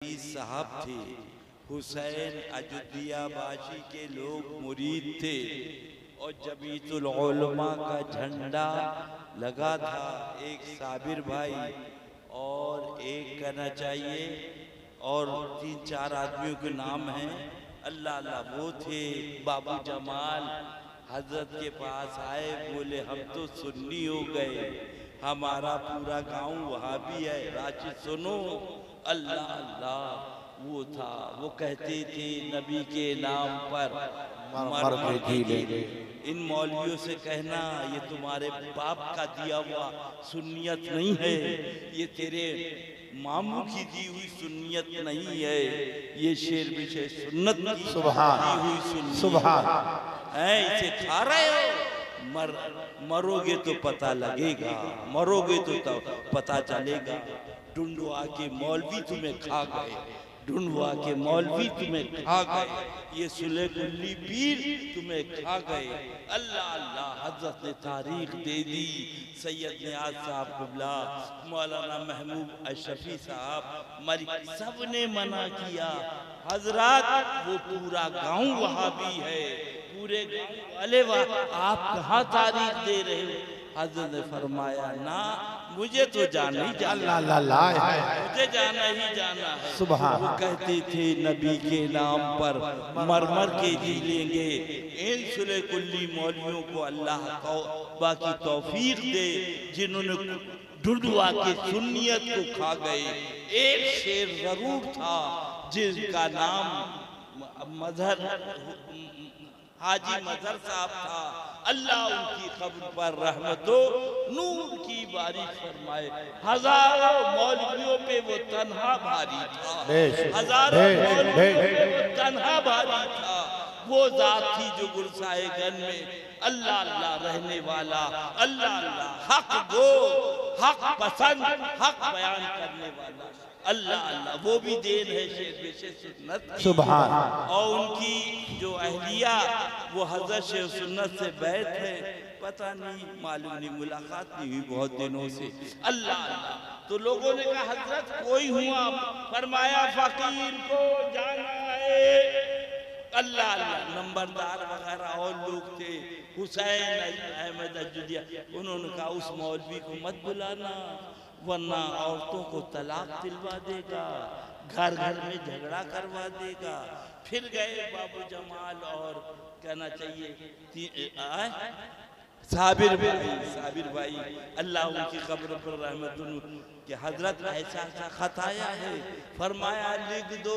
साहब थे, हुसैन अयोध्यावासी के लोग मुरीद थे और जमीयतुल उलमा का झंडा लगा था। एक साबिर भाई और एक कहना चाहिए और 3-4 आदमियों के नाम हैं, अल्लाह अल्लाह वो थे। बाबू जमाल हजरत के पास आए, बोले हम तो सुन्नी हो गए, हमारा पूरा गांव वहाँ भी है, राशिद सुनो। अल्लाह अल्लाह वो था, वो कहते थे नबी के नाम पर मर मर के जी। इन मौलवियों से कहना ये तुम्हारे बाप का दिया हुआ सुन्नियत नहीं है, ये तेरे मामू की दी हुई सुन्नियत नहीं है, ये शेर विशे सुन्नत की दी हुई सुन्नियत है। इसे खा रहे हो, मरोगे तो पता लगेगा, मरोगे तो पता चलेगा। ढूंढवा के मौलवी तुम्हें खा गए, ढूंढवा के मौलवी तुम्हें खा गए, ये सुले कुल्ली पीर तुम्हें खा गए। अल्लाह अल्लाह हजरत ने तारीख दे दी। सैयद नियाज साहब कुबला, मौलाना महमूद अशफी साहब मरी, सब ने मना किया। हजरत वो पूरा गांव वहाँ भी है, पूरे गांव वाले आप कहाँ तारीख दे रहे हो? हजरत ने फरमाया ना, मुझे तो जाना ही जाना है, मुझे जाना ही जाना है। सुभान। वो कहते थे नबी के नाम पर मर मर के जी लेंगे। इन सुले कुल्ली मौलवियों को अल्लाह बाकी तौफीक दे, जिन्होंने ढूंढवा के सुन्नियत को खा गए। एक शेर जरूर था जिसका नाम मजहर हाजी मजहर साहब था, अल्लाह उनकी कब्र पर रहमतो नूर की बारिश फरमाए। हजारों मौलवियों पे वो तन्हा भारी था, हजारों मौलवियों पे वो तन्हा भारी था। वो जात थी जो गुरसाए गन में अल्लाह अल्लाह रहने वाला, अल्लाह अल्लाह हक गो, हक पसंद, हक बयान करने वाला, अल्लाह अल्लाह वो भी देन है शेर विशे सुन्नत की। सुभान। और उनकी जो अहलिया वो हजरत शेर सुन्नत से बैठ है, पता नहीं मालूम नहीं, मुलाकात नहीं हुई बहुत दिनों से। अल्लाह अल्लाह। तो लोगों ने कहा हजरत कोई हुआ? फरमाया फकीर को जाना है। अल्लाह अल्लाह। नंबरदार वगैरह और लोग थे, हुसैन अहमद अयोध्या, उन्होंने कहा उस मौलवी को मत बुलाना वरना औरतों को तलाक दिलवा देगा, घर घर में झगड़ा करवा देगा। फिर गए बाबू जमाल और कहना चाहिए साबिर भाई अल्लाह उनकी कब्र पर रहमत के हजरत ऐसा ऐसा खत आया है, फरमाया लिख दो,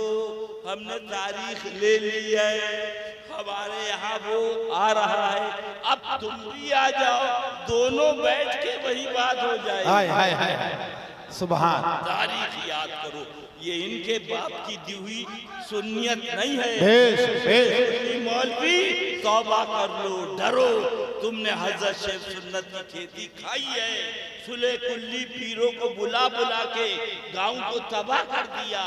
हमने तारीख ले ली है, हमारे यहाँ वो आ रहा है, अब तुम भी आ जाओ, दोनों बैठ के वही बात हो जाए। हाय हाय हाय सुभान। तारीख याद करो, ये इनके बाप की दी हुई सुन्नियत नहीं है। मौलवी तौबा कर लो, डरो, तुमने हजरत शेख सुन्नत की खेती खाई है। सुले कुल्ली पीरों को बुला बुला के गांव को तबाह कर दिया,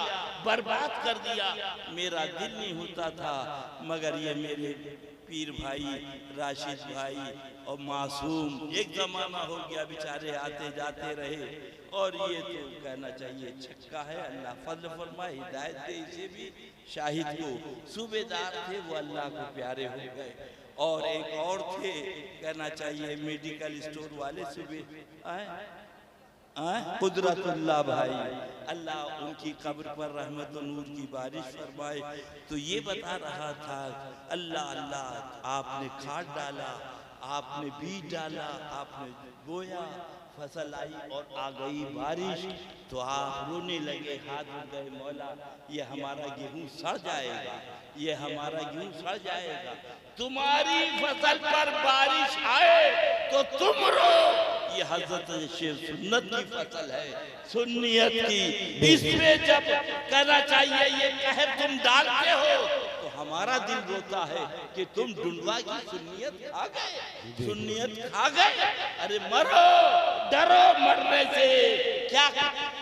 बर्बाद कर दिया। मेरा दिल नहीं होता था, मगर ये मेरे पीर भाई राशिद भाई और मासूम, एक जमाना हो गया बेचारे आते जाते रहे, और ये तो कहना चाहिए छक्का है। अल्लाह फजल फरमाए, हिदायत दे इसे भी। शाहिद को सूबेदार थे, वो अल्लाह को प्यारे हो गए। और एक और थे कहना चाहिए मेडिकल स्टोर वाले सूबे कुदरतुल्लाह भाई, अल्लाह उनकी कब्र पर रहमत और नूर की बारिश फरमाए। तो ये बता रहा था अल्लाह अल्लाह, आपने खाद डाला, आपने बीज डाला, आपने बोया, फसल आई और आ गई बारिश, तो आप रोने लगे, हाथ उठ गए, मौला ये हमारा गेहूं सड़ जाएगा, ये हमारा गेहूं सड़ जाएगा। तुम्हारी फसल पर बारिश आए तो तुम रो, ये हजरत शेर सुन्नत की फसल है, सुन्नियत की। इसमें जब कहना चाहिए ये कहर तुम डालते हो तो हमारा दिल रोता है कि तुम ढूंढवा की सुन्नियत खा गए, सुन्नियत खा गए। अरे मरो, डरो मरने से, क्या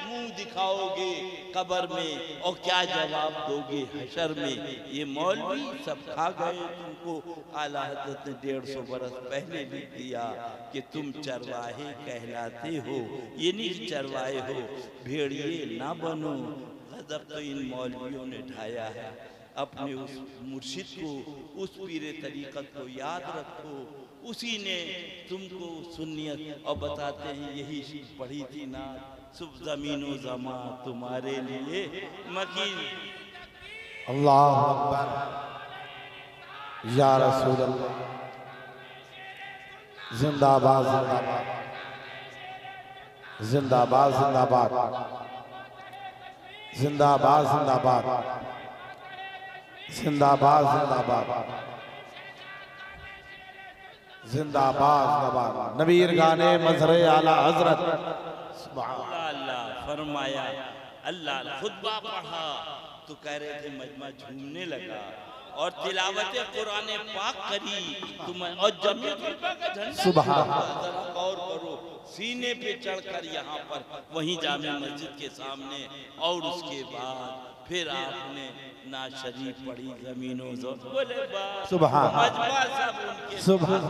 मुंह दिखाओगे कब्र में और क्या जवाब दोगे हशर में? ये मौलवी सब खा गए तुमको। आला हज़रत ने 150 बरस पहले लिख दिया कि तुम चरवाहे कहलाते हो, ये नहीं चरवाहे हो, भेड़िए ना बनो, अदब तो इन मौलवियों ने ढाया है। अपने उस मुर्शिद को, उस पीरे तरीक़त को याद रखो, उसी ने तुमको सुन्नियत और बताते हैं यही पढ़ी थी ना, सुब ज़मीनो ज़मा तुम्हारे लिए मकीन। अल्लाह अकबर या रसूल अल्लाह, जिंदाबाद जिंदाबाद जिंदाबाद जिंदाबाद जिंदाबाद जिंदाबाद जिंदाबाद जिंदाबाद जिंदाबाद। नबीर गाने मजहरे आला हजरत अल्लाह फरमाया। अल्लाह खुतबा पढ़ा तो कह रहे थे मजमा झूमने लगा, और तिलावत कुरान पाक करी तुम्हें, और जमीयत उलमा का झंडा सुभान जरा गौर करो, सीने पे चढ़कर यहाँ पर वहीं जामे मस्जिद के सामने, और उसके बाद फिर आपने ना शरीफ पढ़ी ज़मीनों बोले सुभान मजमा सब उनके सुभान,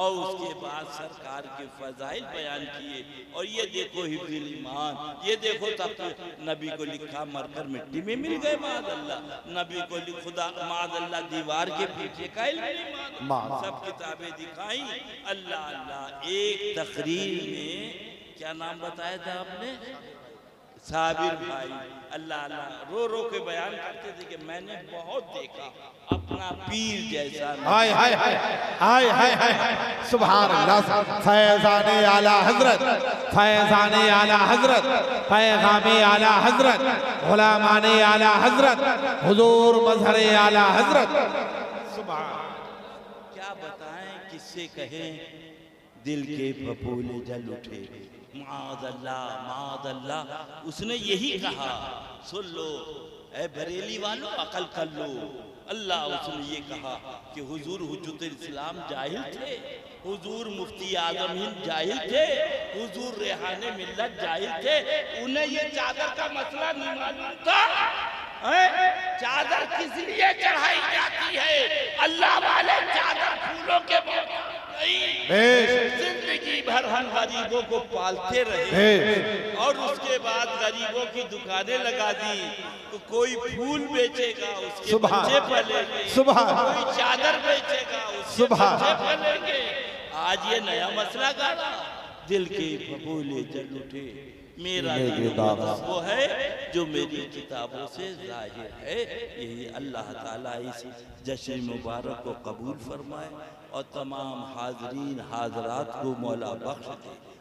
और उसके बाद सरकार के फजाइल बयान किए। और ये देखो हिफ्ज़ुल ईमान, ये देखो तक नबी को लिखा मरकर मिट्टी में मिल गए माज़अल्लाह, नबी को खुदा माज़अल्लाह दीवार के पीछे का इल्म, सब किताबें दिखाई। अल्लाह अल्लाह। एक तकरीर में क्या नाम बताया था आपने, साबिर भाई, अल्लाह अल्लाह रो रो के बयान करते थे कि मैंने बहुत देखा अपना पीर जैसा। हाय हाय हाय हाय हाय हाय सुभान अल्लाह। फैज़ाने आला हजरत, फैज़ाने आला हजरत, पैगामे आला हजरत, गुलामाने आला हजरत, हुजूर मजहरे आला हजरत। क्या बताएं, किससे कहें, दिल के फफूले जल उठे। मादअल्लाह, उसने यही कहा, सुन लो ऐ बरेली वालों अकल कर लो। अल्लाह, उसने ये कहा कि हुजूर हुज्जतुल इस्लाम जाहिल थे, हुजूर मुफ्ती आजम हिंद जाहिल थे, हुजूर रेहाने मिल्लत जाहिल थे, उन्हें ये चादर का मसला नहीं मालूम था। चादर किस लिए चढ़ाई जाती है? अल्लाह वाले चादर फूलों के जिंदगी भर हम गरीबों को पालते रहे, और उसके बाद गरीबों की दुकानें लगा दी, तो कोई फूल बेचेगा उसके बच्चे पलेंगे, कोई चादर बेचेगा उसके बच्चे पलेंगे। आज ये नया मसला गाड़ा, दिल के फफूले जल उठे। मेरा वो है जो मेरी किताबों से जाहिर है। यही अल्लाह ताला इस जश्न मुबारक को कबूल फरमाए और तमाम हाजरीन हाजरात को मौला बख्श दे।